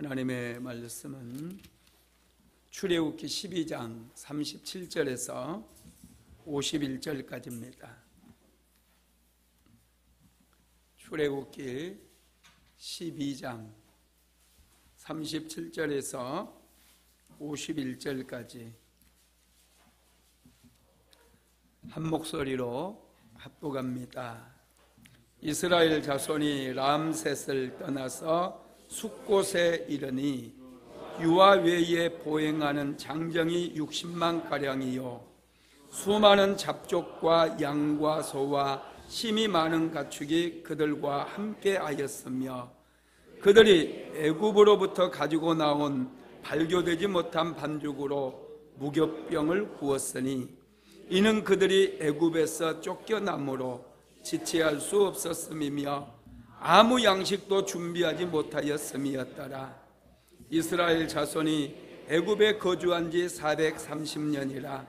하나님의 말씀은 출애굽기 12장 37절에서 51절까지입니다. 출애굽기 12장 37절에서 51절까지 한 목소리로 합독합니다. 이스라엘 자손이 람셋을 떠나서 숫곳에 이르니 유아 외에 보행하는 장정이 60만 가량이요 수많은 잡족과 양과 소와 심이 많은 가축이 그들과 함께 하였으며 그들이 애굽으로부터 가지고 나온 발교되지 못한 반죽으로 무교병을 구웠으니 이는 그들이 애굽에서 쫓겨남으로 지체할 수 없었음이며 아무 양식도 준비하지 못하였음이었더라. 이스라엘 자손이 애굽에 거주한 지 430년이라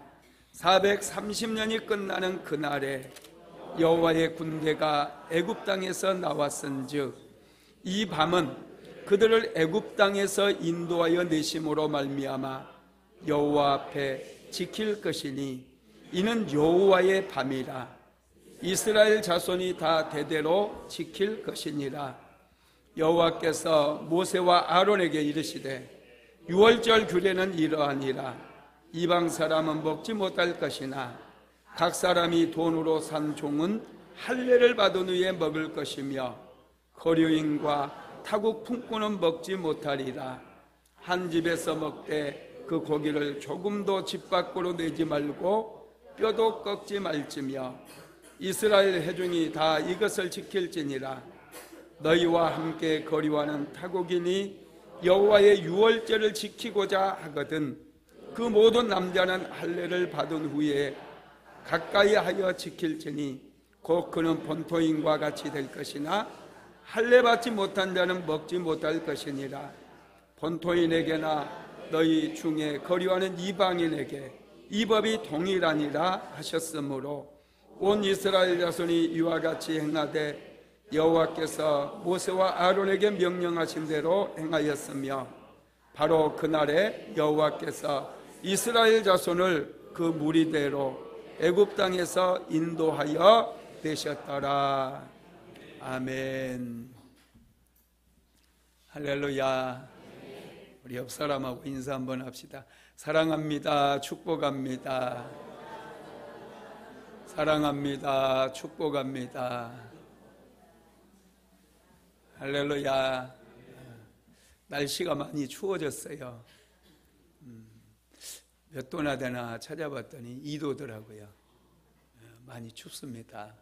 430년이 끝나는 그날에 여호와의 군대가 애굽 땅에서 나왔은즉 이 밤은 그들을 애굽 땅에서 인도하여 내심으로 말미암아 여호와 앞에 지킬 것이니 이는 여호와의 밤이라. 이스라엘 자손이 다 대대로 지킬 것이니라. 여호와께서 모세와 아론에게 이르시되 유월절 규례는 이러하니라. 이방 사람은 먹지 못할 것이나 각 사람이 돈으로 산 종은 할례를 받은 후에 먹을 것이며 거류인과 타국 품꾼은 먹지 못하리라. 한 집에서 먹되 그 고기를 조금도 집 밖으로 내지 말고 뼈도 꺾지 말지며 이스라엘 회중이 다 이것을 지킬지니라. 너희와 함께 거류하는 타국인이 여호와의 유월절을 지키고자 하거든 그 모든 남자는 할례를 받은 후에 가까이 하여 지킬지니 곧 그는 본토인과 같이 될 것이나 할례 받지 못한 자는 먹지 못할 것이니라. 본토인에게나 너희 중에 거류하는 이방인에게 이 법이 동일하니라 하셨으므로 온 이스라엘 자손이 이와 같이 행하되 여호와께서 모세와 아론에게 명령하신 대로 행하였으며 바로 그날에 여호와께서 이스라엘 자손을 그 무리대로 애굽 땅에서 인도하여 되셨더라. 아멘. 할렐루야. 우리 옆 사람하고 인사 한번 합시다. 사랑합니다. 축복합니다. 사랑합니다. 축복합니다. 할렐루야. 날씨가 많이 추워졌어요. 몇 도나 되나 찾아봤더니 2도더라고요. 많이 춥습니다.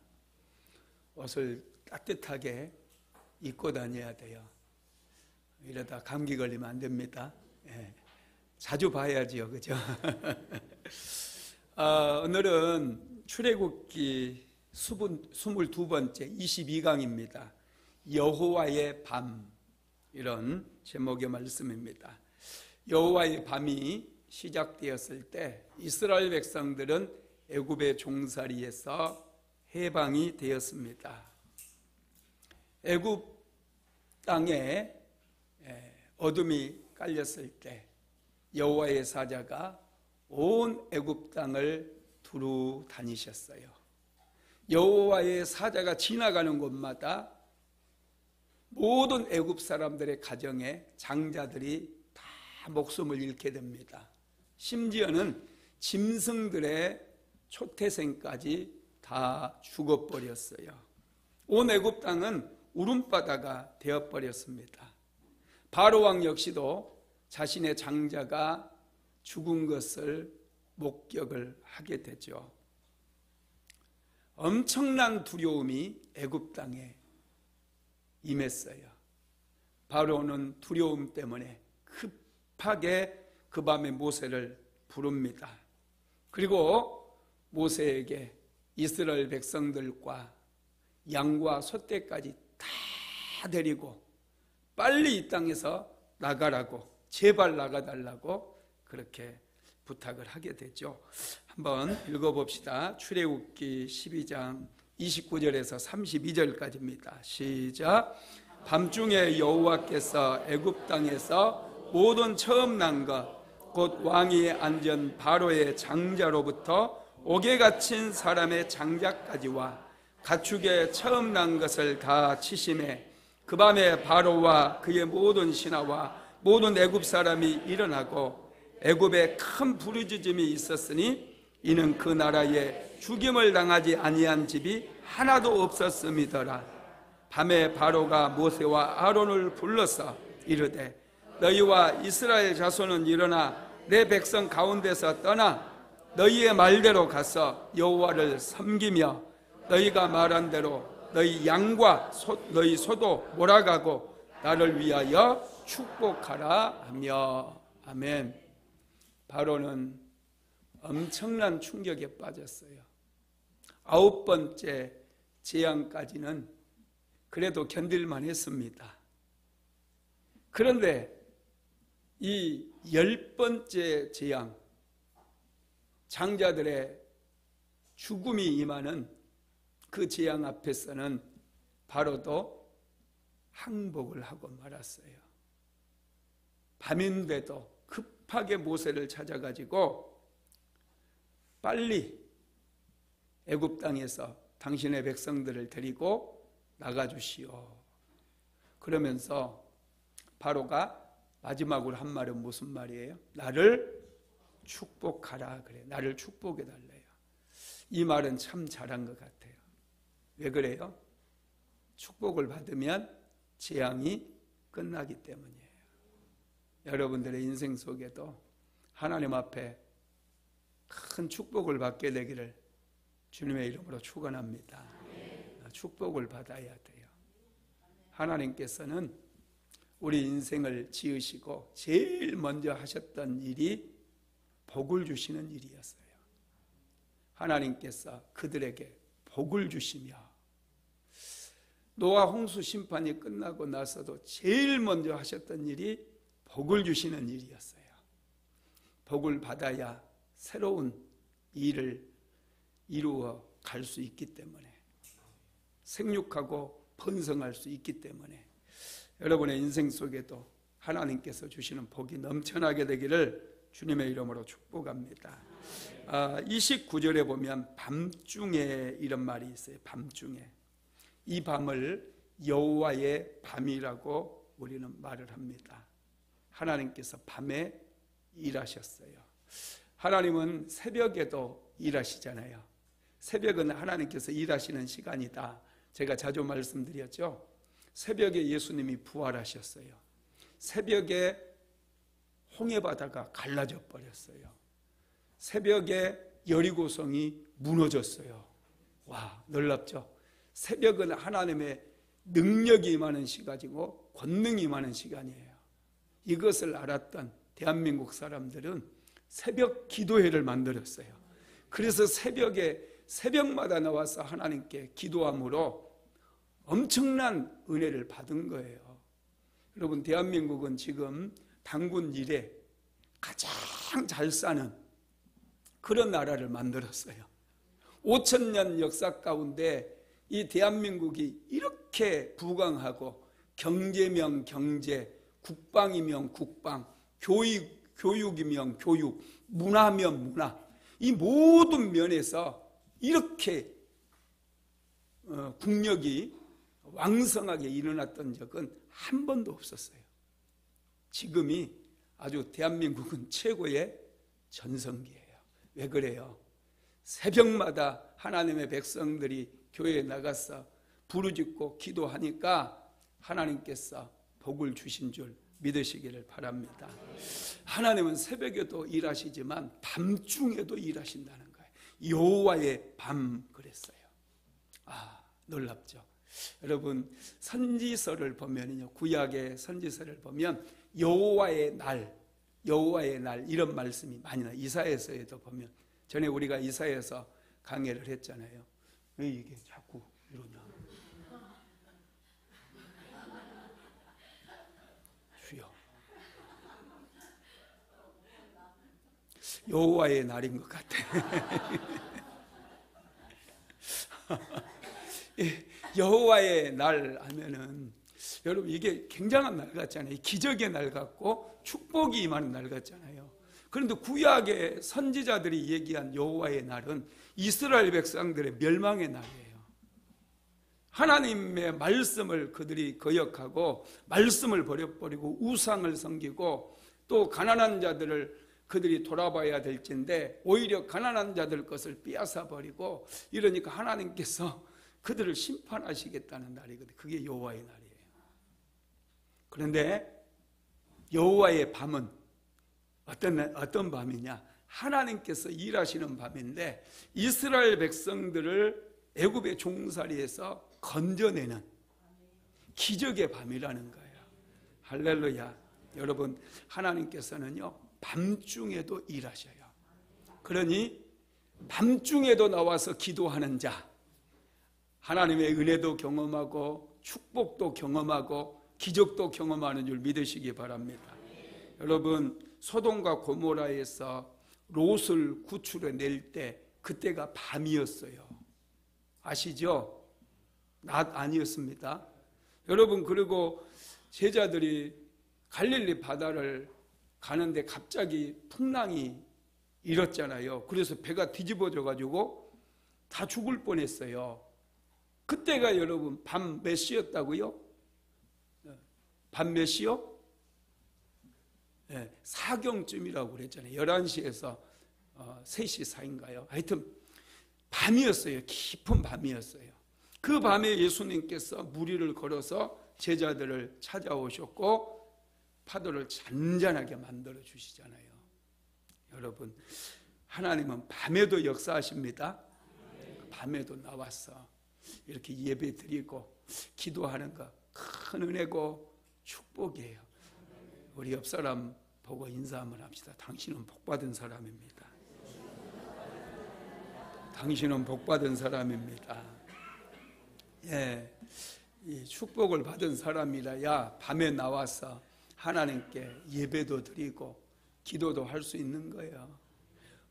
옷을 따뜻하게 입고 다녀야 돼요. 이러다 감기 걸리면 안 됩니다. 자주 봐야지요, 그죠? 오늘은 출애굽기 22번째 22강입니다. 여호와의 밤, 이런 제목의 말씀입니다. 여호와의 밤이 시작되었을 때 이스라엘 백성들은 애굽의 종살이에서 해방이 되었습니다. 애굽 땅에 어둠이 깔렸을 때 여호와의 사자가 온 애굽 땅을 두루 다니셨어요. 여호와의 사자가 지나가는 곳마다 모든 애굽 사람들의 가정에 장자들이 다 목숨을 잃게 됩니다. 심지어는 짐승들의 초태생까지 다 죽어버렸어요. 온 애굽 땅은 울음바다가 되어버렸습니다. 바로왕 역시도 자신의 장자가 죽은 것을 목격을 하게 되죠. 엄청난 두려움이 애굽 땅에 임했어요. 바로는 두려움 때문에 급하게 그 밤에 모세를 부릅니다. 그리고 모세에게 이스라엘 백성들과 양과 소떼까지 다 데리고 빨리 이 땅에서 나가라고, 제발 나가달라고 그렇게 부탁을 하게 되죠. 한번 읽어봅시다. 출애굽기 12장 29절에서 32절까지입니다. 시작. 밤중에 여호와께서 애굽 땅에서 모든 처음 난 것 곧 왕이 앉은 바로의 장자로부터 옥에 갇힌 사람의 장자까지와 가축의 처음 난 것을 다 치심에 그 밤에 바로와 그의 모든 신하와 모든 애굽 사람이 일어나고 애굽에 큰 부르짖음이 있었으니 이는 그 나라에 죽임을 당하지 아니한 집이 하나도 없었음이더라. 밤에 바로가 모세와 아론을 불러서 이르되 너희와 이스라엘 자손은 일어나 내 백성 가운데서 떠나 너희의 말대로 가서 여호와를 섬기며 너희가 말한 대로 너희 양과 너희 소도 몰아가고 나를 위하여 축복하라 하며. 아멘. 바로는 엄청난 충격에 빠졌어요. 9번째 재앙까지는 그래도 견딜만 했습니다. 그런데 이 10번째 재앙, 장자들의 죽음이 임하는 그 재앙 앞에서는 바로도 항복을 하고 말았어요. 밤인데도 급하게 모세를 찾아가지고 빨리 애굽 땅에서 당신의 백성들을 데리고 나가주시오. 그러면서 바로가 마지막으로 한 말은 무슨 말이에요? 나를 축복하라 그래. 나를 축복해달래요. 이 말은 참 잘한 것 같아요. 왜 그래요? 축복을 받으면 재앙이 끝나기 때문이에요. 여러분들의 인생 속에도 하나님 앞에 큰 축복을 받게 되기를 주님의 이름으로 축원합니다. 축복을 받아야 돼요. 하나님께서는 우리 인생을 지으시고 제일 먼저 하셨던 일이 복을 주시는 일이었어요. 하나님께서 그들에게 복을 주시며 노아 홍수 심판이 끝나고 나서도 제일 먼저 하셨던 일이 복을 주시는 일이었어요. 복을 받아야 새로운 일을 이루어 갈 수 있기 때문에, 생육하고 번성할 수 있기 때문에 여러분의 인생 속에도 하나님께서 주시는 복이 넘쳐나게 되기를 주님의 이름으로 축복합니다. 29절에 보면 밤중에 이런 말이 있어요. 밤중에. 이 밤을 여호와의 밤이라고 우리는 말을 합니다. 하나님께서 밤에 일하셨어요. 하나님은 새벽에도 일하시잖아요. 새벽은 하나님께서 일하시는 시간이다. 제가 자주 말씀드렸죠. 새벽에 예수님이 부활하셨어요. 새벽에 홍해바다가 갈라져 버렸어요. 새벽에 여리고성이 무너졌어요. 와, 놀랍죠? 새벽은 하나님의 능력이 임하는 시간이고 권능이 임하는 시간이에요. 이것을 알았던 대한민국 사람들은 새벽 기도회를 만들었어요. 그래서 새벽마다 나와서 하나님께 기도함으로 엄청난 은혜를 받은 거예요. 여러분, 대한민국은 지금 당군 이래 가장 잘 사는 그런 나라를 만들었어요. 5,000년 역사 가운데 이 대한민국이 이렇게 부강하고 경제면 경제, 국방이면 국방, 교육이면 교육, 문화면 문화, 이 모든 면에서 이렇게 국력이 왕성하게 일어났던 적은 한 번도 없었어요. 지금이 아주 대한민국은 최고의 전성기예요. 왜 그래요? 새벽마다 하나님의 백성들이 교회에 나가서 부르짖고 기도하니까 하나님께서 복을 주신 줄 믿으시기를 바랍니다. 하나님은 새벽에도 일하시지만 밤중에도 일하신다는 거예요. 여호와의 밤 그랬어요. 놀랍죠? 여러분, 선지서를 보면요, 구약의 선지서를 보면 여호와의 날 이런 말씀이 많이 나요. 이사야서에도 보면, 전에 우리가 이사야서 강해를 했잖아요. 왜 이게 자꾸 이러냐? 주여, 여호와의 날인 것 같아. 여호와의 날 하면은 여러분 이게 굉장한 날 같잖아요. 기적의 날 같고 축복이 임하는 날 같잖아요. 그런데 구약의 선지자들이 얘기한 여호와의 날은 이스라엘 백성들의 멸망의 날이에요. 하나님의 말씀을 그들이 거역하고 말씀을 버려버리고 우상을 섬기고 또 가난한 자들을 그들이 돌아봐야 될진데 오히려 가난한 자들 것을 빼앗아 버리고 이러니까 하나님께서 그들을 심판하시겠다는 날이거든요. 그게 여호와의 날이에요. 그런데 여호와의 밤은 어떤 밤이냐? 하나님께서 일하시는 밤인데 이스라엘 백성들을 애굽의 종살이에서 건져내는 기적의 밤이라는 거예요. 할렐루야. 여러분, 하나님께서는요 밤중에도 일하셔요. 그러니 밤중에도 나와서 기도하는 자, 하나님의 은혜도 경험하고 축복도 경험하고 기적도 경험하는 줄 믿으시기 바랍니다. 여러분, 소돔과 고모라에서 롯을 구출해낼 때 그때가 밤이었어요. 아시죠? 낮 아니었습니다. 여러분, 그리고 제자들이 갈릴리 바다를 가는데 갑자기 풍랑이 일었잖아요. 그래서 배가 뒤집어져 가지고 다 죽을 뻔했어요. 그때가 여러분 밤 몇 시였다고요? 밤 몇 시요? 네, 사경쯤이라고 그랬잖아요. 11시에서 3시 사이인가요? 하여튼 밤이었어요. 깊은 밤이었어요. 그 밤에 예수님께서 무리를 걸어서 제자들을 찾아오셨고 파도를 잔잔하게 만들어 주시잖아요. 여러분, 하나님은 밤에도 역사하십니다. 밤에도 나와서 이렇게 예배 드리고 기도하는 거 큰 은혜고 축복이에요. 우리 옆 사람 보고 인사 한번 합시다. 당신은 복받은 사람입니다. 당신은 복받은 사람입니다. 예, 이 축복을 받은 사람이라야 밤에 나와서 하나님께 예배도 드리고 기도도 할 수 있는 거예요.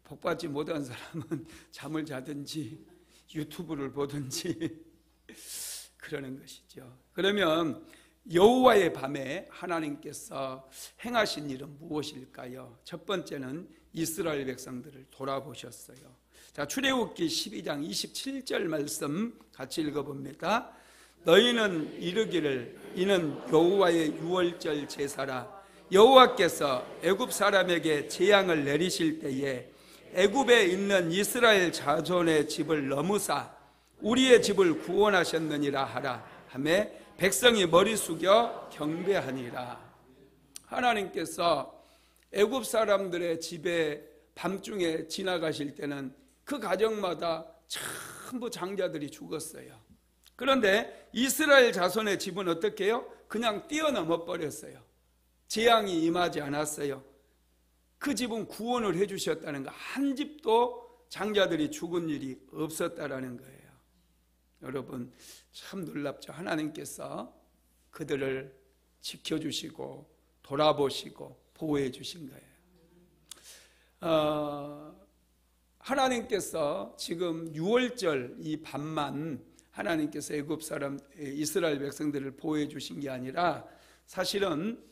복받지 못한 사람은 잠을 자든지 유튜브를 보든지 그러는 것이죠. 그러면 여호와의 밤에 하나님께서 행하신 일은 무엇일까요? 첫 번째는 이스라엘 백성들을 돌아보셨어요. 자, 출애굽기 12장 27절 말씀 같이 읽어봅니다. 너희는 이르기를 이는 여호와의 유월절 제사라. 여호와께서 애굽 사람에게 재앙을 내리실 때에 애굽에 있는 이스라엘 자손의 집을 넘으사 우리의 집을 구원하셨느니라 하라 하며 백성이 머리 숙여 경배하니라. 하나님께서 애굽 사람들의 집에 밤중에 지나가실 때는 그 가정마다 전부 장자들이 죽었어요. 그런데 이스라엘 자손의 집은 어떻게 해요? 그냥 뛰어넘어 버렸어요. 재앙이 임하지 않았어요. 그 집은 구원을 해주셨다는 거. 한 집도 장자들이 죽은 일이 없었다라는 거예요. 여러분, 참 놀랍죠. 하나님께서 그들을 지켜주시고 돌아보시고 보호해 주신 거예요. 하나님께서 지금 유월절 이 밤만 하나님께서 애굽 사람 이스라엘 백성들을 보호해 주신 게 아니라 사실은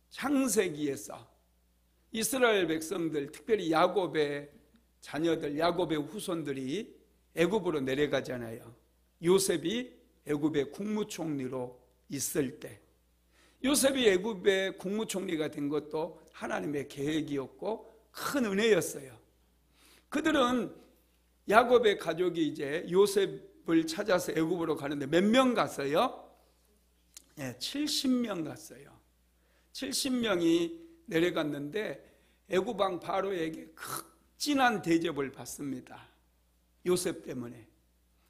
창세기에서 이스라엘 백성들, 특별히 야곱의 자녀들, 야곱의 후손들이 애굽으로 내려가잖아요. 요셉이 애굽의 국무총리로 있을 때, 요셉이 애굽의 국무총리가 된 것도 하나님의 계획이었고 큰 은혜였어요. 그들은 야곱의 가족이 이제 요셉을 찾아서 애굽으로 가는데 몇 명 갔어요? 네, 70명 갔어요. 70명이 내려갔는데 애굽 왕 바로에게 극진한 대접을 받습니다. 요셉 때문에.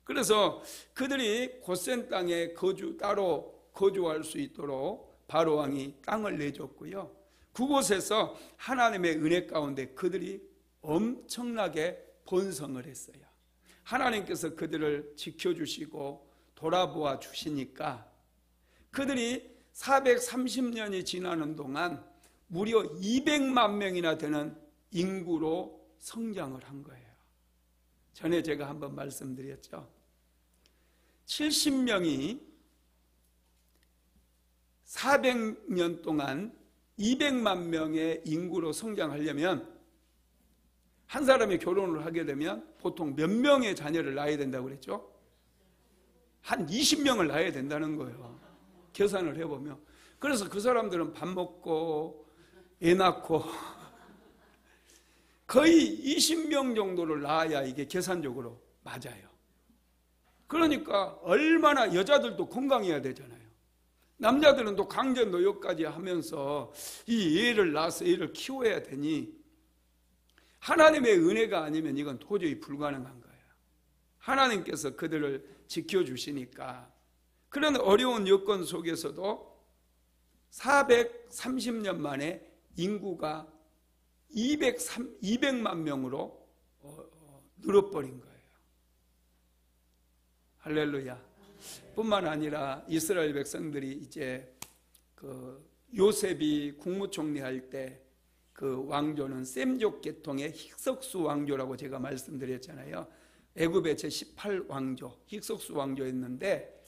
그래서 그들이 고센 땅에 따로 거주할 수 있도록 바로 왕이 땅을 내줬고요. 그곳에서 하나님의 은혜 가운데 그들이 엄청나게 번성을 했어요. 하나님께서 그들을 지켜주시고 돌아보아 주시니까 그들이 430년이 지나는 동안 무려 200만 명이나 되는 인구로 성장을 한 거예요. 전에 제가 한번 말씀드렸죠. 70명이 400년 동안 200만 명의 인구로 성장하려면 한 사람이 결혼을 하게 되면 보통 몇 명의 자녀를 낳아야 된다고 그랬죠? 한 20명을 낳아야 된다는 거예요. 계산을 해보면. 그래서 그 사람들은 밥 먹고 애 낳고 거의 20명 정도를 낳아야 이게 계산적으로 맞아요. 그러니까 얼마나 여자들도 건강해야 되잖아요. 남자들은 또 강제 노역까지 하면서 이 애를 낳아서 애를 키워야 되니 하나님의 은혜가 아니면 이건 도저히 불가능한 거예요. 하나님께서 그들을 지켜주시니까. 그런 어려운 여건 속에서도 430년 만에 인구가 200만 명으로 늘어버린 거예요. 할렐루야. 뿐만 아니라 이스라엘 백성들이 이제 그 요셉이 국무총리 할 때 그 왕조는 셈족 계통의 힉석수 왕조라고 제가 말씀드렸잖아요. 애굽의 제18왕조 힉석수 왕조였는데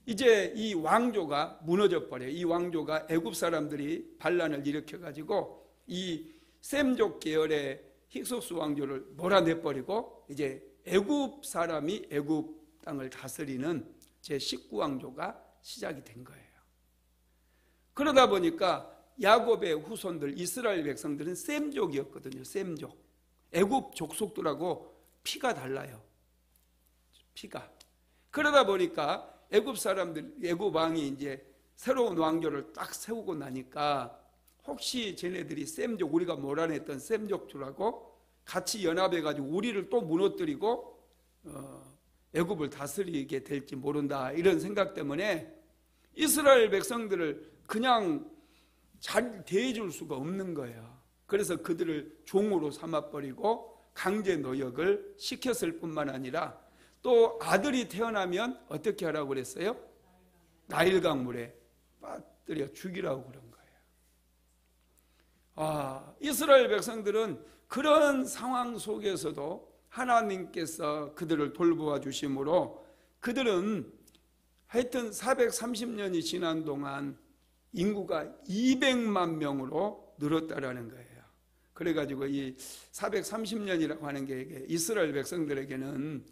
이제 이 왕조가 무너져 버려요. 이 왕조가 애굽 사람들이 반란을 일으켜 가지고 이 셈족 계열의 힉석수 왕조를 몰아내 버리고 이제 애굽 사람이 애굽 땅을 다스리는 제19왕조가 시작이 된 거예요. 그러다 보니까 야곱의 후손들 이스라엘 백성들은 셈족이었거든요. 셈족. 애굽 족속들하고 피가 달라요. 피가. 그러다 보니까 애굽 사람들, 애굽 왕이 이제 새로운 왕조를 딱 세우고 나니까 혹시 쟤네들이 셈족, 우리가 몰아냈던 셈족들하고 같이 연합해가지고 우리를 또 무너뜨리고 애굽을 다스리게 될지 모른다, 이런 생각 때문에 이스라엘 백성들을 그냥 잘 대해줄 수가 없는 거예요. 그래서 그들을 종으로 삼아버리고 강제 노역을 시켰을 뿐만 아니라 또 아들이 태어나면 어떻게 하라고 그랬어요? 나일강물에 빠뜨려 죽이라고 그런 거예요. 이스라엘 백성들은 그런 상황 속에서도 하나님께서 그들을 돌보아 주심으로 그들은 하여튼 430년이 지난 동안 인구가 200만 명으로 늘었다라는 거예요. 그래가지고 이 430년이라고 하는 게 이스라엘 백성들에게는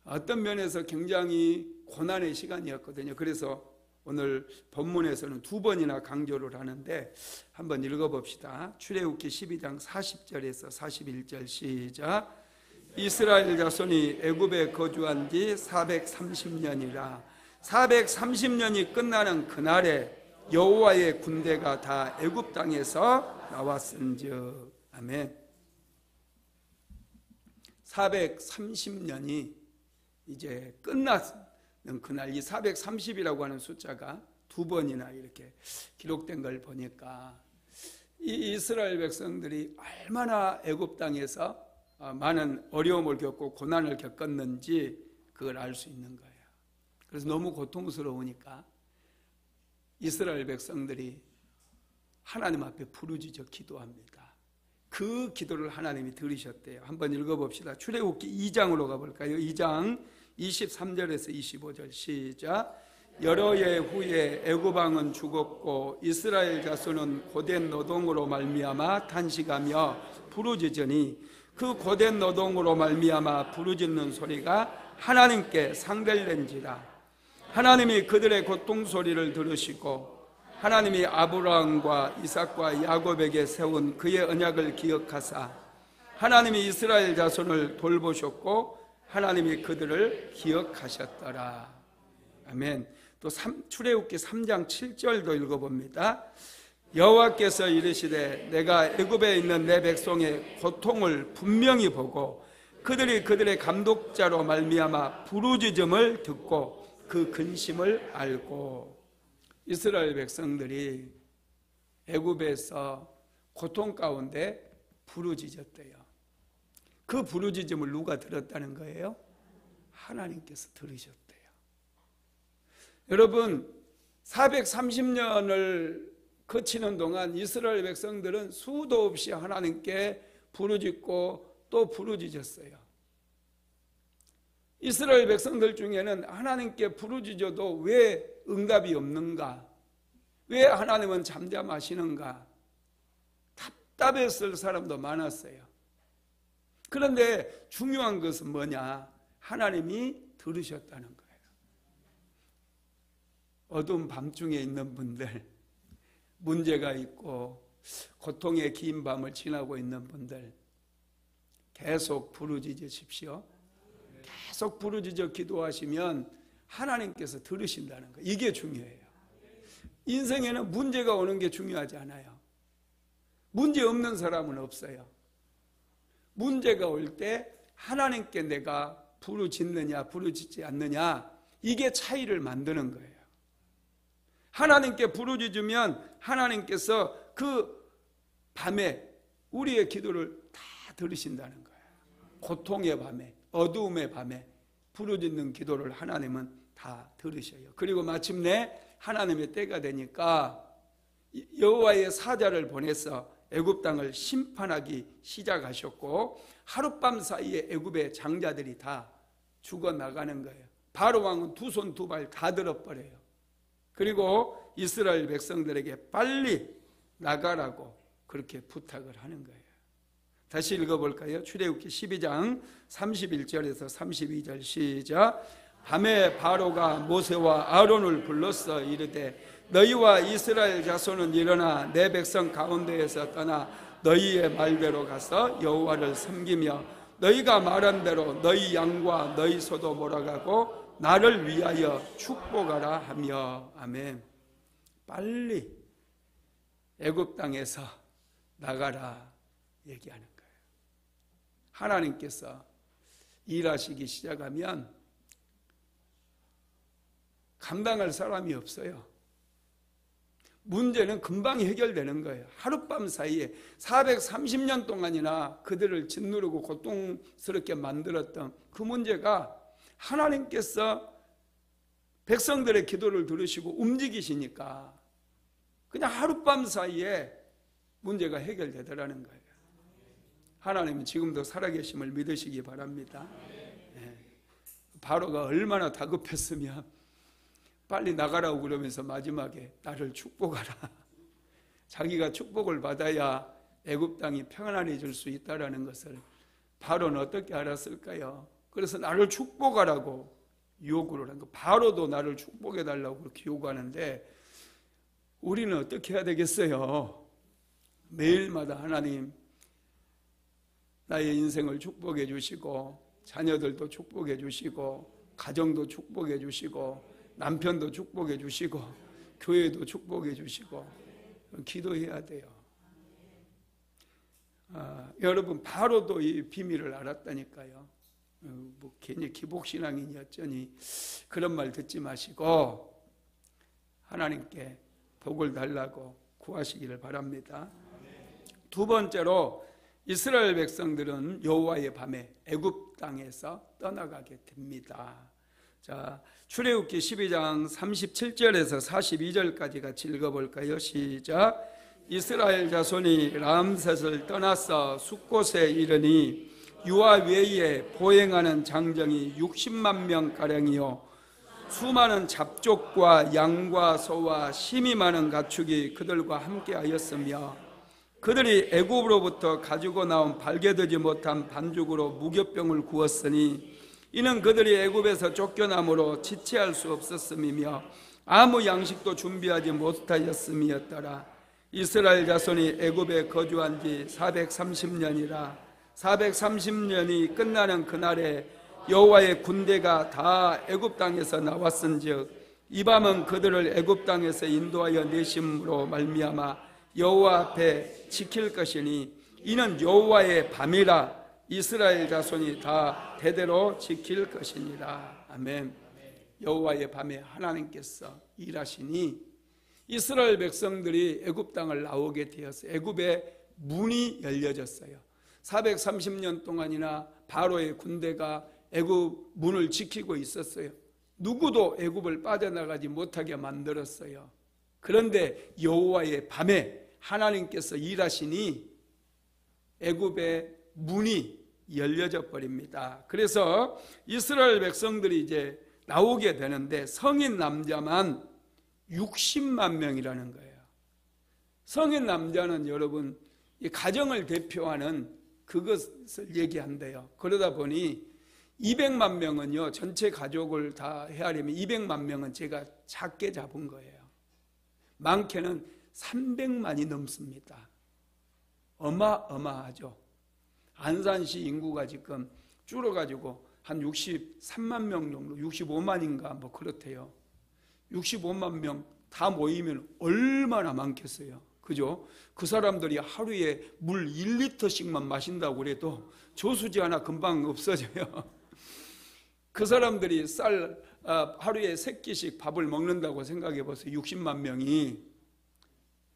어떤 면에서 굉장히 고난의 시간이었거든요. 그래서 오늘 본문에서는 2번이나 강조를 하는데 한번 읽어봅시다. 출애굽기 12장 40절에서 41절 시작. 이스라엘 자손이 애굽에 거주한 지 430년이라 430년이 끝나는 그날에 여호와의 군대가 다 애굽 땅에서 나왔은즉. 아멘. 430년이 이제 끝나는 그날, 이 430이라고 하는 숫자가 2번이나 이렇게 기록된 걸 보니까 이 이스라엘 백성들이 얼마나 애굽 땅에서 많은 어려움을 겪고 고난을 겪었는지 그걸 알 수 있는 거예요. 그래서 너무 고통스러우니까 이스라엘 백성들이 하나님 앞에 부르짖어 기도합니다. 그 기도를 하나님이 들으셨대요. 한번 읽어봅시다. 출애굽기 2장으로 가볼까요? 2장 23절에서 25절 시작. 여러 해 후에 애굽 왕은 죽었고 이스라엘 자손은 고된 노동으로 말미암아 탄식하며 부르짖으니 그 고된 노동으로 말미암아 부르짖는 소리가 하나님께 상달된지라. 하나님이 그들의 고통 소리를 들으시고 하나님이 아브라함과 이삭과 야곱에게 세운 그의 언약을 기억하사 하나님이 이스라엘 자손을 돌보셨고 하나님이 그들을 기억하셨더라. 아멘. 또 출애굽기 3장 7절도 읽어봅니다. 여호와께서 이르시되 내가 애굽에 있는 내 백성의 고통을 분명히 보고 그들이 그들의 감독자로 말미암아 부르짖음을 듣고 그 근심을 알고. 이스라엘 백성들이 애굽에서 고통 가운데 부르짖었대요. 그 부르짖음을 누가 들었다는 거예요? 하나님께서 들으셨대요. 여러분, 430년을 거치는 동안 이스라엘 백성들은 수도 없이 하나님께 부르짖고 또 부르짖었어요. 이스라엘 백성들 중에는 하나님께 부르짖어도 왜 응답이 없는가? 왜 하나님은 잠잠하시는가? 답답했을 사람도 많았어요. 그런데 중요한 것은 뭐냐? 하나님이 들으셨다는 거예요. 어두운 밤중에 있는 분들, 문제가 있고 고통의 긴 밤을 지나고 있는 분들, 계속 부르짖으십시오. 계속 부르짖어 기도하시면 하나님께서 들으신다는 거예요. 이게 중요해요. 인생에는 문제가 오는 게 중요하지 않아요. 문제 없는 사람은 없어요. 문제가 올 때 하나님께 내가 부르짖느냐 부르짖지 않느냐, 이게 차이를 만드는 거예요. 하나님께 부르짖으면 하나님께서 그 밤에 우리의 기도를 다 들으신다는 거예요. 고통의 밤에, 어두움의 밤에 부르짖는 기도를 하나님은 다 들으셔요. 그리고 마침내 하나님의 때가 되니까 여호와의 사자를 보내서 애굽 땅을 심판하기 시작하셨고, 하룻밤 사이에 애굽의 장자들이 다 죽어나가는 거예요. 바로 왕은 두 손 두 발 다 들어버려요. 그리고 이스라엘 백성들에게 빨리 나가라고 그렇게 부탁을 하는 거예요. 다시 읽어볼까요? 출애굽기 12장 31절에서 32절 시작. 밤에 바로가 모세와 아론을 불러서 이르되 너희와 이스라엘 자손은 일어나 내 백성 가운데에서 떠나 너희의 말대로 가서 여호와를 섬기며 너희가 말한 대로 너희 양과 너희 소도 몰아가고 나를 위하여 축복하라 하며. 아멘. 빨리 애굽 땅에서 나가라 얘기하는 거예요. 하나님께서 일하시기 시작하면 감당할 사람이 없어요. 문제는 금방 해결되는 거예요. 하룻밤 사이에 430년 동안이나 그들을 짓누르고 고통스럽게 만들었던 그 문제가 하나님께서 백성들의 기도를 들으시고 움직이시니까 그냥 하룻밤 사이에 문제가 해결되더라는 거예요. 하나님은 지금도 살아계심을 믿으시기 바랍니다. 바로가 얼마나 다급했으면 빨리 나가라고 그러면서 마지막에 나를 축복하라. 자기가 축복을 받아야 애굽 땅이 평안해질 수 있다는 것을 바로는 어떻게 알았을까요? 그래서 나를 축복하라고 요구를 한 거. 바로도 나를 축복해달라고 그렇게 요구하는데 우리는 어떻게 해야 되겠어요? 매일마다 하나님 나의 인생을 축복해 주시고 자녀들도 축복해 주시고 가정도 축복해 주시고 남편도 축복해 주시고 교회도 축복해 주시고 기도해야 돼요. 여러분 바로도 이 비밀을 알았다니까요. 뭐 괜히 기복신앙이니 어쩌니 그런 말 듣지 마시고 하나님께 복을 달라고 구하시기를 바랍니다. 두 번째로 이스라엘 백성들은 여호와의 밤에 애굽 땅에서 떠나가게 됩니다. 자, 출애굽기 12장 37절에서 42절까지 같이 읽어볼까요? 시작. 이스라엘 자손이 람셋을 떠나서 숫곳에 이르니 유아 외에 보행하는 장정이 60만 명가량이요 수많은 잡족과 양과 소와 심이 많은 가축이 그들과 함께하였으며 그들이 애굽으로부터 가지고 나온 발견되지 못한 반죽으로 무교병을 구웠으니 이는 그들이 애굽에서 쫓겨남으로 지체할 수 없었음이며 아무 양식도 준비하지 못하였음이었더라. 이스라엘 자손이 애굽에 거주한 지 430년이라 430년이 끝나는 그날에 여호와의 군대가 다 애굽 땅에서 나왔은즉 이 밤은 그들을 애굽 땅에서 인도하여 내심으로 말미암아 여호와 앞에 지킬 것이니 이는 여호와의 밤이라 이스라엘 자손이 다 대대로 지킬 것이니라. 아멘. 여호와의 밤에 하나님께서 일하시니 이스라엘 백성들이 애굽 땅을 나오게 되었어요. 애굽의 문이 열려졌어요. 430년 동안이나 바로의 군대가 애굽 문을 지키고 있었어요. 누구도 애굽을 빠져나가지 못하게 만들었어요. 그런데 여호와의 밤에 하나님께서 일하시니 애굽의 문이 열려져 버립니다. 그래서 이스라엘 백성들이 이제 나오게 되는데 성인 남자만 60만 명이라는 거예요. 성인 남자는 여러분 이 가정을 대표하는 그것을 얘기한대요. 그러다 보니 200만 명은요, 전체 가족을 다 헤아리면 200만 명은 제가 작게 잡은 거예요. 많게는 300만이 넘습니다. 어마어마하죠. 안산시 인구가 지금 줄어가지고 한 63만 명 정도, 65만인가 뭐 그렇대요. 65만 명 다 모이면 얼마나 많겠어요. 그죠? 그 사람들이 하루에 물 1리터씩만 마신다고 그래도 저수지 하나 금방 없어져요. 그 사람들이 하루에 3끼씩 밥을 먹는다고 생각해 보세요. 60만 명이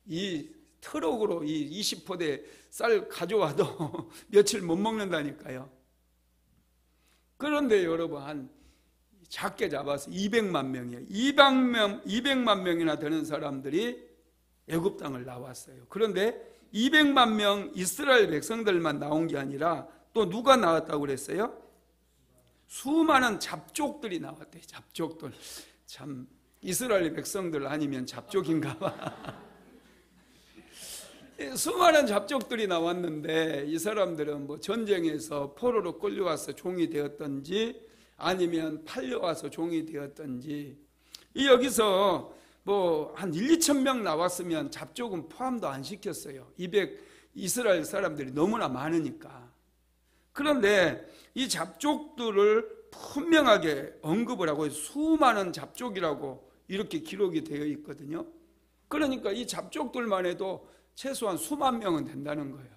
이 트럭으로 이 20포대 쌀 가져와도 며칠 못 먹는다니까요. 그런데 여러분 한 작게 잡아서 200만 명이에요. 200만 명이나 되는 사람들이 애굽 땅을 나왔어요. 그런데 200만 명 이스라엘 백성들만 나온 게 아니라 또 누가 나왔다고 그랬어요? 수많은 잡족들이 나왔대요. 잡족들. 참 이스라엘 백성들 아니면 잡족인가 봐. 수많은 잡족들이 나왔는데 이 사람들은 뭐 전쟁에서 포로로 끌려와서 종이 되었던지 아니면 팔려와서 종이 되었던지, 여기서 뭐 한 1, 2천 명 나왔으면 잡족은 포함도 안 시켰어요. 이스라엘 사람들이 너무나 많으니까. 그런데 이 잡족들을 분명하게 언급을 하고 수많은 잡족이라고 이렇게 기록이 되어 있거든요. 그러니까 이 잡족들만 해도 최소한 수만 명은 된다는 거예요.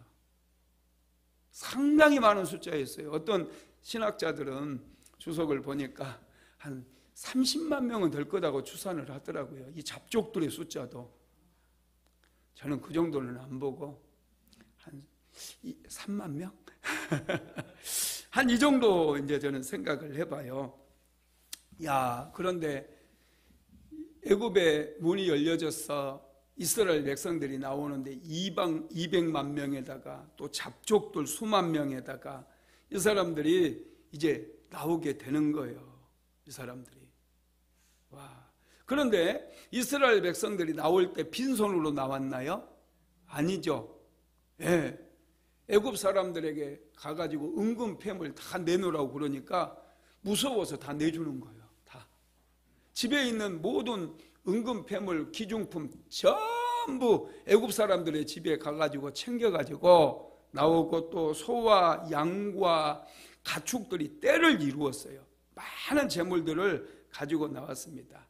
상당히 많은 숫자였어요. 어떤 신학자들은 주석을 보니까 한 30만 명은 될 거라고 추산을 하더라고요. 이 잡족들의 숫자도. 저는 그 정도는 안 보고 한 3만 명? 한 이 정도 이제 저는 생각을 해봐요. 야, 그런데 애굽의 문이 열려져서 이스라엘 백성들이 나오는데 200만 명에다가 또 잡족들 수만 명에다가 이 사람들이 이제 나오게 되는 거예요. 이 사람들이. 와. 그런데 이스라엘 백성들이 나올 때 빈손으로 나왔나요? 아니죠. 예. 애굽 사람들에게 가가지고 은금팸을 다 내놓으라고 그러니까 무서워서 다 내주는 거예요. 다. 집에 있는 모든 은금팸을 기중품 전부 애굽 사람들의 집에 가가지고 챙겨가지고 나오고 또 소와 양과 가축들이 때를 이루었어요. 많은 재물들을 가지고 나왔습니다.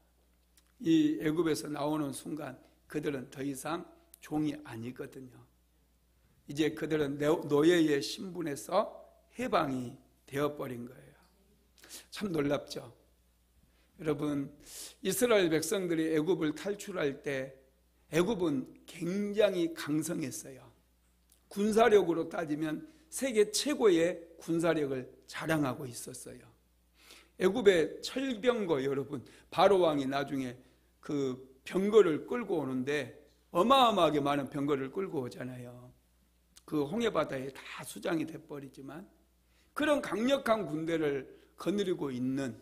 이 애굽에서 나오는 순간 그들은 더 이상 종이 아니거든요. 이제 그들은 노예의 신분에서 해방이 되어버린 거예요. 참 놀랍죠. 여러분, 이스라엘 백성들이 애굽을 탈출할 때 애굽은 굉장히 강성했어요. 군사력으로 따지면 세계 최고의 군사력을 자랑하고 있었어요. 애굽의 철병거, 여러분, 바로 왕이 나중에 그 병거를 끌고 오는데 어마어마하게 많은 병거를 끌고 오잖아요. 그 홍해바다에 다 수장이 돼버리지만 그런 강력한 군대를 거느리고 있는,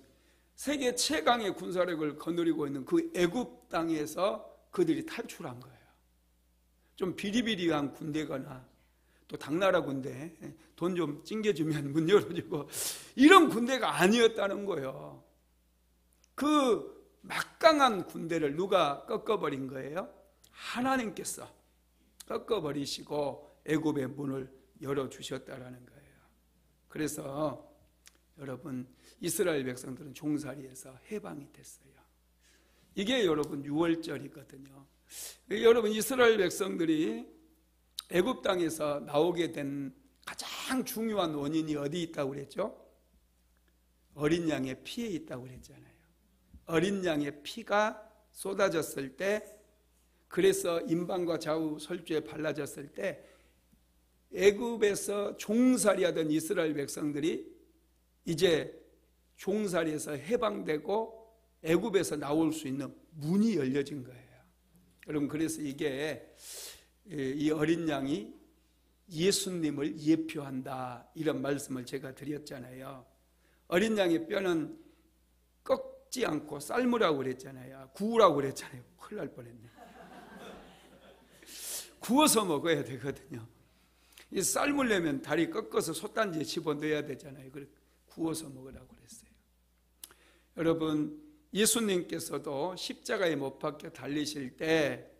세계 최강의 군사력을 거느리고 있는 그 애굽 땅에서 그들이 탈출한 거예요. 좀 비리비리한 군대거나 또 당나라 군대, 돈 좀 찡겨주면 문 열어주고, 이런 군대가 아니었다는 거예요. 그 막강한 군대를 누가 꺾어버린 거예요? 하나님께서 꺾어버리시고 애굽의 문을 열어주셨다라는 거예요. 그래서 여러분, 이스라엘 백성들은 종살이에서 해방이 됐어요. 이게 여러분 6월절이거든요. 여러분, 이스라엘 백성들이 애굽 땅에서 나오게 된 가장 중요한 원인이 어디 있다고 그랬죠? 어린 양의 피에 있다고 그랬잖아요. 어린 양의 피가 쏟아졌을 때, 그래서 임방과 좌우 설주에 발라졌을 때 애굽에서 종살이하던 이스라엘 백성들이 이제 종살이에서 해방되고 애굽에서 나올 수 있는 문이 열려진 거예요. 여러분, 그래서 이게 이 어린 양이 예수님을 예표한다, 이런 말씀을 제가 드렸잖아요. 어린 양의 뼈는 꺾지 않고 삶으라고 그랬잖아요. 구우라고 그랬잖아요. 큰일 날 뻔했네. 구워서 먹어야 되거든요. 이 삶으려면 다리 꺾어서 솥단지에 집어넣어야 되잖아요. 그래 구워서 먹으라고 그랬어요. 여러분, 예수님께서도 십자가에 못 박혀 달리실 때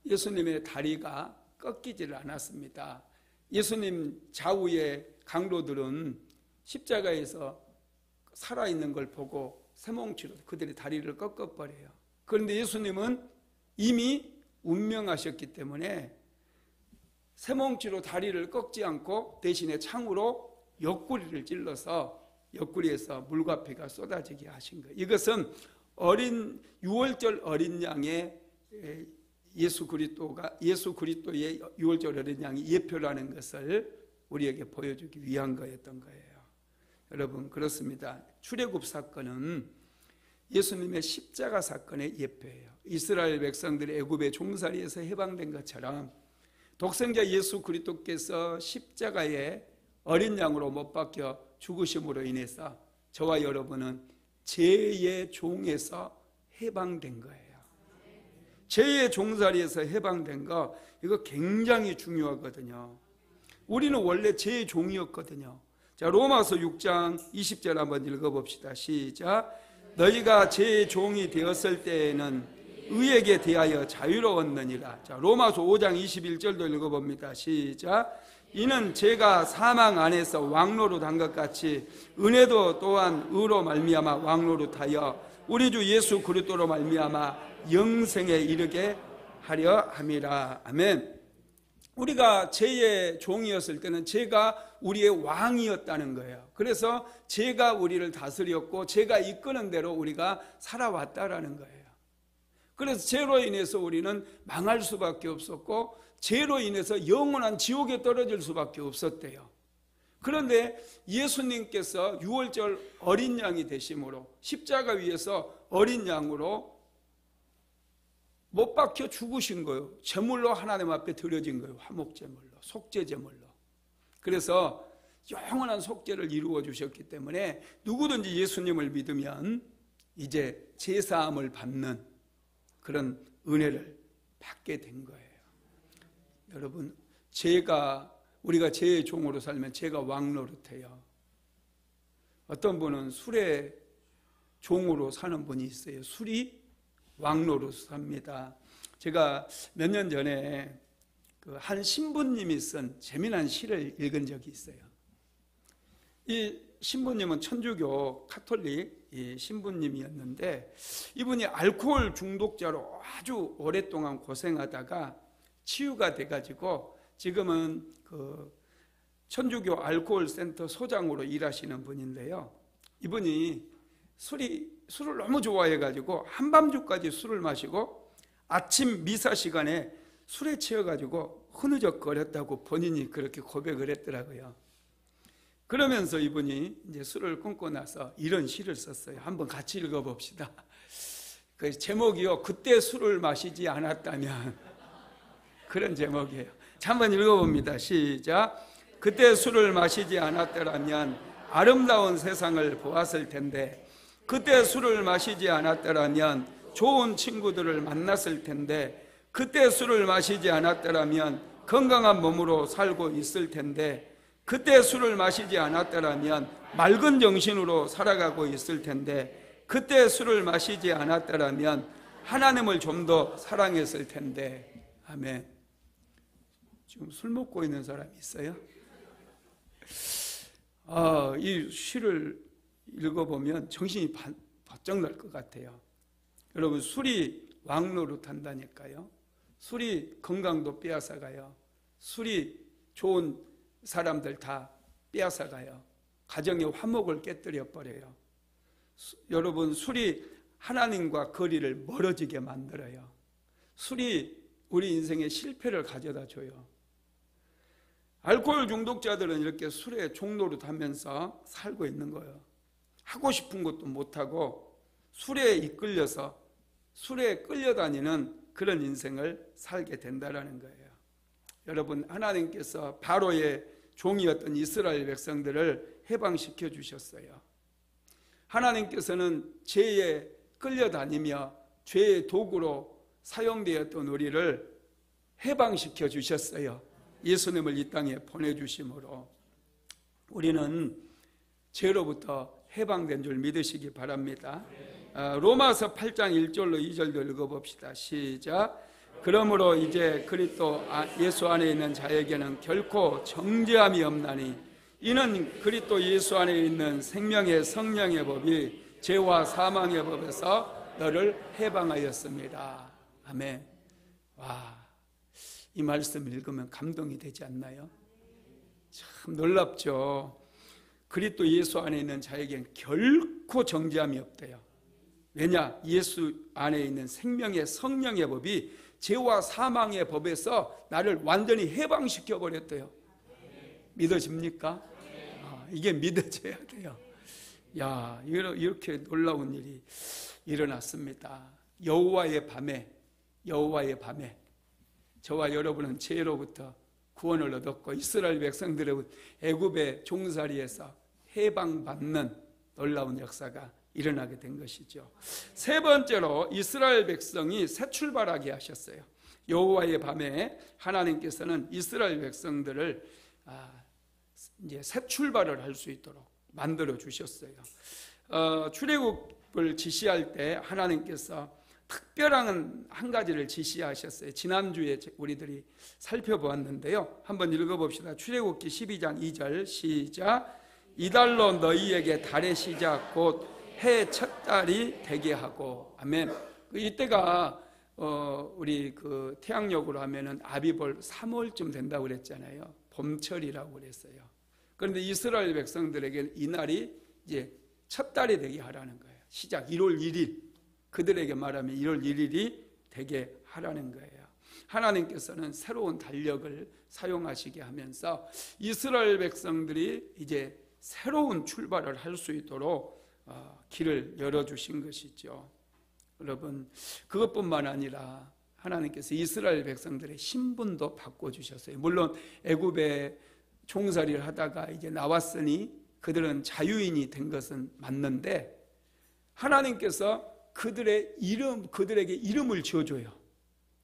예수님의 다리가 꺾이질 않았습니다. 예수님 좌우의 강도들은 십자가에서 살아있는 걸 보고 쇠뭉치로 그들의 다리를 꺾어버려요. 그런데 예수님은 이미 운명하셨기 때문에 쇠뭉치로 다리를 꺾지 않고 대신에 창으로 옆구리를 찔러서 옆구리에서 물과 피가 쏟아지게 하신 거예요. 이것은 유월절 어린 양의 예수 그리스도의 유월절 어린 양이 예표라는 것을 우리에게 보여주기 위한 거였던 거예요. 여러분, 그렇습니다. 출애굽 사건은 예수님의 십자가 사건의 예표예요. 이스라엘 백성들이 애굽의 종살이에서 해방된 것처럼 독생자 예수 그리스도께서 십자가에 어린 양으로 못 박혀 죽으심으로 인해서 저와 여러분은 죄의 종에서 해방된 거예요. 죄의 종살이에서 해방된 거, 이거 굉장히 중요하거든요. 우리는 원래 죄의 종이었거든요. 자, 로마서 6장 20절 한번 읽어봅시다. 시작. 너희가 죄의 종이 되었을 때에는 의에게 대하여 자유로웠느니라. 자, 로마서 5장 21절도 읽어봅니다. 시작. 이는 죄가 사망 안에서 왕노릇한 것 같이 은혜도 또한 의로 말미암아 왕노릇하여 우리 주 예수 그리스도로 말미암아 영생에 이르게 하려 함이라. 아멘. 우리가 죄의 종이었을 때는 죄가 우리의 왕이었다는 거예요. 그래서 죄가 우리를 다스렸고 죄가 이끄는 대로 우리가 살아왔다라는 거예요. 그래서 죄로 인해서 우리는 망할 수밖에 없었고 죄로 인해서 영원한 지옥에 떨어질 수밖에 없었대요. 그런데 예수님께서 유월절 어린 양이 되심으로 십자가 위에서 어린 양으로 못 박혀 죽으신 거예요. 제물로 하나님 앞에 드려진 거예요. 화목제물로, 속죄제물로. 그래서 영원한 속죄를 이루어 주셨기 때문에 누구든지 예수님을 믿으면 이제 제사함을 받는 그런 은혜를 받게 된 거예요. 여러분, 우리가 죄의 종으로 살면 죄가 왕노릇해요. 어떤 분은 술의 종으로 사는 분이 있어요. 술이 왕노릇 삽니다. 제가 몇 년 전에 한 신부님이 쓴 재미난 시를 읽은 적이 있어요. 이 신부님은 천주교 카톨릭 신부님이었는데 이분이 알코올 중독자로 아주 오랫동안 고생하다가 치유가 돼가지고 지금은 천주교 알코올 센터 소장으로 일하시는 분인데요. 이분이 술을 너무 좋아해가지고 한밤중까지 술을 마시고 아침 미사 시간에 술에 취해가지고 흐느적거렸다고 본인이 그렇게 고백을 했더라고요. 그러면서 이분이 이제 술을 끊고 나서 이런 시를 썼어요. 한번 같이 읽어봅시다. 그 제목이요, 그때 술을 마시지 않았다면, 그런 제목이에요. 자, 한번 읽어봅니다. 시작. 그때 술을 마시지 않았더라면 아름다운 세상을 보았을 텐데, 그때 술을 마시지 않았더라면 좋은 친구들을 만났을 텐데, 그때 술을 마시지 않았더라면 건강한 몸으로 살고 있을 텐데, 그때 술을 마시지 않았더라면 맑은 정신으로 살아가고 있을 텐데, 그때 술을 마시지 않았더라면 하나님을 좀 더 사랑했을 텐데. 아멘. 지금 술 먹고 있는 사람이 있어요? 이 시를 읽어보면 정신이 바짝 날 것 같아요. 여러분, 술이 왕노릇 한다니까요. 술이 건강도 빼앗아가요. 술이 좋은 사람들 다 빼앗아가요. 가정의 화목을 깨뜨려 버려요. 여러분, 술이 하나님과 거리를 멀어지게 만들어요. 술이 우리 인생의 실패를 가져다 줘요. 알코올 중독자들은 이렇게 술에 종노릇하면서 살고 있는 거예요. 하고 싶은 것도 못하고 술에 이끌려서 술에 끌려다니는 그런 인생을 살게 된다는 거예요. 여러분, 하나님께서 바로의 종이었던 이스라엘 백성들을 해방시켜 주셨어요. 하나님께서는 죄에 끌려다니며 죄의 도구로 사용되었던 우리를 해방시켜 주셨어요. 예수님을 이 땅에 보내주심으로 우리는 죄로부터 해방된 줄 믿으시기 바랍니다. 로마서 8장 1절로 2절도 읽어봅시다. 시작. 그러므로 이제 그리스도 예수 안에 있는 자에게는 결코 정죄함이 없나니 이는 그리스도 예수 안에 있는 생명의 성령의 법이 죄와 사망의 법에서 너를 해방하였습니다. 아멘. 와, 이 말씀 읽으면 감동이 되지 않나요? 참 놀랍죠. 그리스도 예수 안에 있는 자에게는 결코 정죄함이 없대요. 왜냐? 예수 안에 있는 생명의 성령의 법이 죄와 사망의 법에서 나를 완전히 해방시켜 버렸대요. 믿어집니까? 이게 믿어져야 돼요. 야, 이렇게 놀라운 일이 일어났습니다. 여호와의 밤에 저와 여러분은 죄로부터 구원을 얻었고 이스라엘 백성들은 애굽의 종살이에서 해방받는 놀라운 역사가 일어나게 된 것이죠. 세 번째로 이스라엘 백성이 새 출발하게 하셨어요. 여호와의 밤에 하나님께서는 이스라엘 백성들을 이제 새 출발을 할 수 있도록 만들어 주셨어요. 출애굽을 지시할 때 하나님께서 특별한 한 가지를 지시하셨어요. 지난주에 우리들이 살펴보았는데요. 한번 읽어봅시다. 출애굽기 12장 2절 시작. 이달로 너희에게 달의 시작 곧 해 첫 달이 되게 하고. 아멘. 이때가 우리 그 태양력으로 하면은 아비벌 3월쯤 된다고 그랬잖아요. 봄철이라고 그랬어요. 그런데 이스라엘 백성들에게는 이날이 이제 첫 달이 되게 하라는 거예요. 시작 1월 1일. 그들에게 말하면 1월 1일이 되게 하라는 거예요. 하나님께서는 새로운 달력을 사용하시게 하면서 이스라엘 백성들이 이제 새로운 출발을 할 수 있도록 길을 열어주신 것이죠. 여러분, 그것뿐만 아니라 하나님께서 이스라엘 백성들의 신분도 바꿔주셨어요. 물론 애굽에 종살이를 하다가 이제 나왔으니 그들은 자유인이 된 것은 맞는데 하나님께서 그들에게 이름을 지어줘요.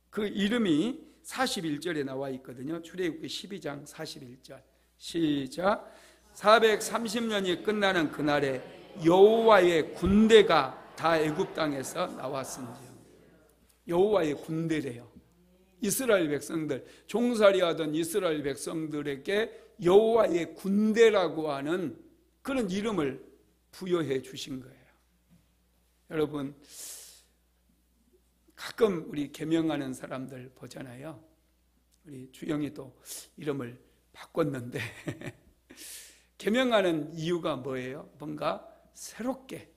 그 이름이 41절에 나와 있거든요. 출애굽기 12장 41절 시작. 430년이 끝나는 그날에 여호와의 군대가 다 애굽 땅에서 나왔은지요. 여호와의 군대래요. 이스라엘 백성들, 종살이하던 이스라엘 백성들에게 여호와의 군대라고 하는 그런 이름을 부여해 주신 거예요. 여러분, 가끔 우리 계명하는 사람들 보잖아요. 우리 주영이도 이름을 바꿨는데 계명하는 이유가 뭐예요? 뭔가 새롭게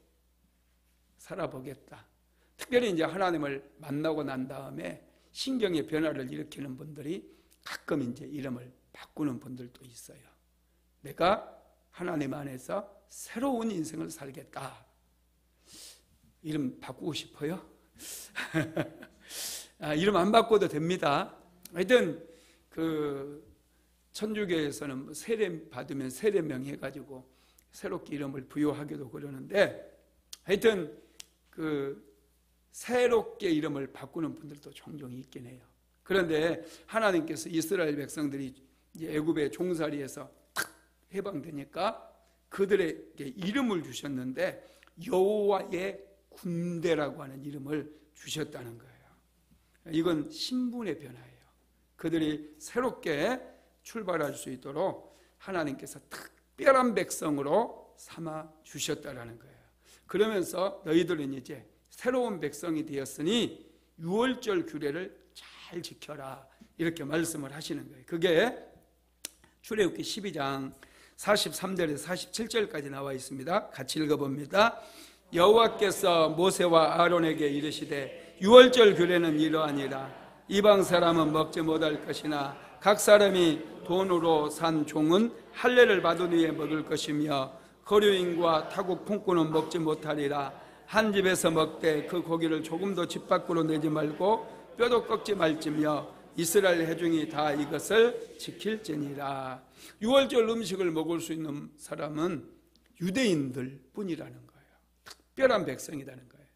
살아보겠다. 특별히 이제 하나님을 만나고 난 다음에 신경의 변화를 일으키는 분들이 가끔 이제 이름을 바꾸는 분들도 있어요. 내가 하나님 안에서 새로운 인생을 살겠다. 이름 바꾸고 싶어요? 이름 안 바꿔도 됩니다. 하여튼 그 천주교에서는 세례 받으면 세례명 해가지고 새롭게 이름을 부여하기도 그러는데 하여튼 그 새롭게 이름을 바꾸는 분들도 종종 있긴 해요. 그런데 하나님께서 이스라엘 백성들이 애굽의 종살이에서 탁 해방되니까 그들에게 이름을 주셨는데 여호와의 군대라고 하는 이름을 주셨다는 거예요. 이건 신분의 변화예요. 그들이 새롭게 출발할 수 있도록 하나님께서 특별한 백성으로 삼아 주셨다는 거예요. 그러면서 너희들은 이제 새로운 백성이 되었으니 유월절 규례를 잘 지켜라 이렇게 말씀을 하시는 거예요. 그게 출애굽기 12장 43절에서 47절까지 나와 있습니다. 같이 읽어봅니다. 여호와께서 모세와 아론에게 이르시되 유월절 규례는 이러하니라. 이방 사람은 먹지 못할 것이나 각 사람이 돈으로 산 종은 할례를 받은 후에 먹을 것이며 거류인과 타국 품꾼은 먹지 못하리라. 한 집에서 먹되 그 고기를 조금도 집 밖으로 내지 말고 뼈도 꺾지 말지며 이스라엘 회중이 다 이것을 지킬지니라. 유월절 음식을 먹을 수 있는 사람은 유대인들 뿐이라는 거예요. 특별한 백성이라는 거예요.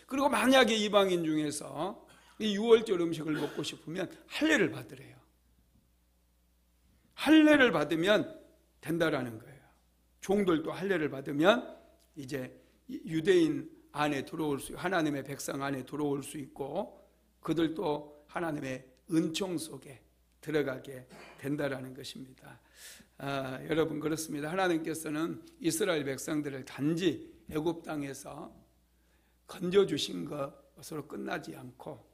그리고 만약에 이방인 중에서 이 유월절 음식을 먹고 싶으면 할례를 받으래요. 할례를 받으면 된다라는 거예요. 종들도 할례를 받으면 이제 유대인 안에 들어올 수, 하나님의 백성 안에 들어올 수 있고 그들도 하나님의 은총 속에 들어가게 된다라는 것입니다. 여러분, 그렇습니다. 하나님께서는 이스라엘 백성들을 단지 애굽 땅에서 건져주신 것으로 끝나지 않고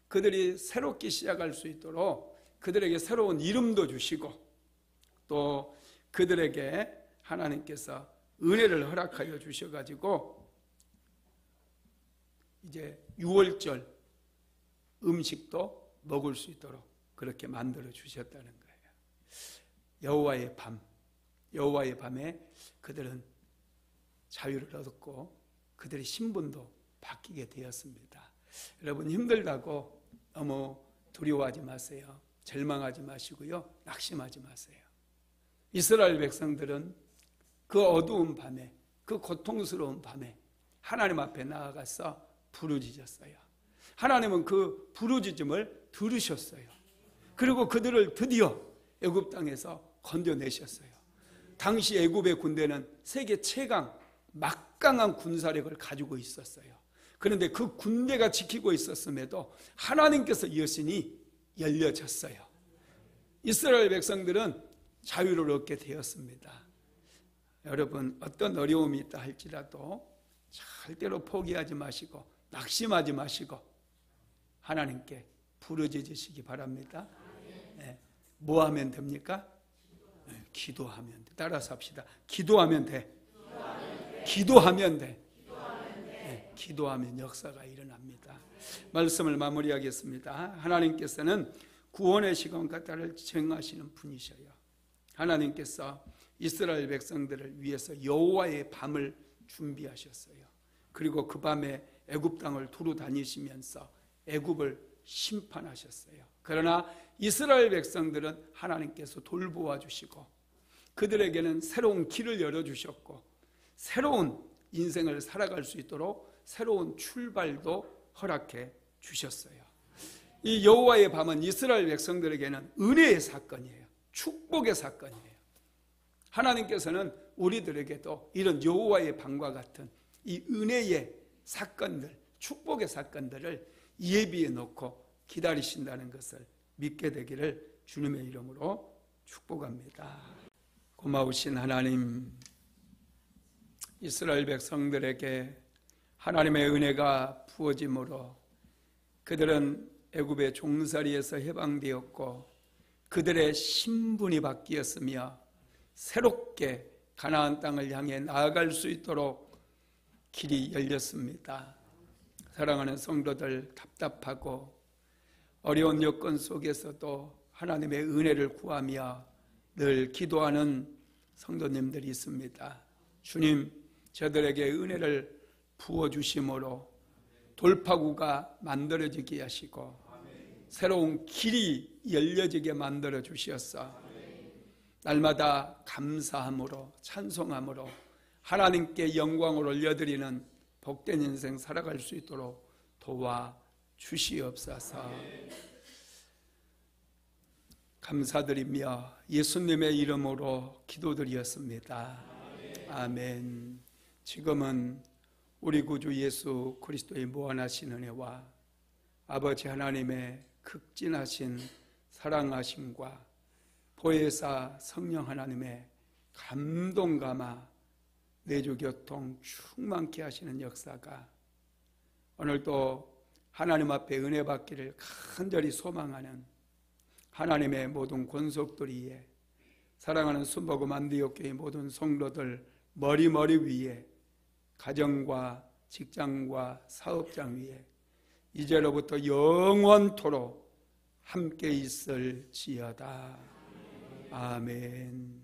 그들이 새롭게 시작할 수 있도록 그들에게 새로운 이름도 주시고 또 그들에게 하나님께서 은혜를 허락하여 주셔가지고 이제 유월절 음식도 먹을 수 있도록 그렇게 만들어 주셨다는 거예요. 여호와의 밤에 그들은 자유를 얻었고 그들의 신분도 바뀌게 되었습니다. 여러분, 힘들다고 너무 두려워하지 마세요. 절망하지 마시고요, 낙심하지 마세요. 이스라엘 백성들은 그 어두운 밤에, 그 고통스러운 밤에 하나님 앞에 나아가서 부르짖었어요. 하나님은 그 부르짖음을 들으셨어요. 그리고 그들을 드디어 애굽 땅에서 건져내셨어요. 당시 애굽의 군대는 세계 최강 막강한 군사력을 가지고 있었어요. 그런데 그 군대가 지키고 있었음에도 하나님께서 여신이 열려졌어요. 이스라엘 백성들은 자유를 얻게 되었습니다. 여러분, 어떤 어려움이 있다 할지라도 절대로 포기하지 마시고 낙심하지 마시고 하나님께 부르짖으시기 바랍니다. 네. 뭐 하면 됩니까? 네, 기도하면 돼. 따라서 합시다. 기도하면 돼. 기도하면 돼. 네, 기도하면 역사가 일어납니다. 말씀을 마무리하겠습니다. 하나님께서는 구원의 시간과 때를 정하시는 분이셔요. 하나님께서 이스라엘 백성들을 위해서 여호와의 밤을 준비하셨어요. 그리고 그 밤에 애굽 땅을 두루 다니시면서 애굽을 심판하셨어요. 그러나 이스라엘 백성들은 하나님께서 돌보아 주시고 그들에게는 새로운 길을 열어주셨고 새로운 인생을 살아갈 수 있도록 새로운 출발도 허락해 주셨어요. 이 여호와의 밤은 이스라엘 백성들에게는 은혜의 사건이에요. 축복의 사건이에요. 하나님께서는 우리들에게도 이런 여호와의 밤과 같은 이 은혜의 사건들, 축복의 사건들을 예비해 놓고 기다리신다는 것을 믿게 되기를 주님의 이름으로 축복합니다. 고마우신 하나님, 이스라엘 백성들에게 하나님의 은혜가 부어짐으로 그들은 애굽의 종살이에서 해방되었고 그들의 신분이 바뀌었으며 새롭게 가나안 땅을 향해 나아갈 수 있도록 길이 열렸습니다. 사랑하는 성도들, 답답하고 어려운 여건 속에서도 하나님의 은혜를 구하며 늘 기도하는 성도님들이 있습니다. 주님, 저들에게 은혜를 부어주심으로 돌파구가 만들어지게 하시고 새로운 길이 열려지게 만들어 주시었어. 날마다 감사함으로 찬송함으로 하나님께 영광을 올려드리는 복된 인생 살아갈 수 있도록 도와주시옵소서. 감사드리며 예수님의 이름으로 기도드렸습니다. 아멘. 지금은 우리 구주 예수 그리스도의 무한하신 은혜와 아버지 하나님의 극진하신 사랑하심과 보혜사 성령 하나님의 감동감화 내주교통 충만케 하시는 역사가 오늘도 하나님 앞에 은혜 받기를 간절히 소망하는 하나님의 모든 권속들 위에 사랑하는 순복음 안디옥교회 모든 성도들 머리 위에 가정과 직장과 사업장 위에 이제로부터 영원토록 함께 있을지어다. 아멘.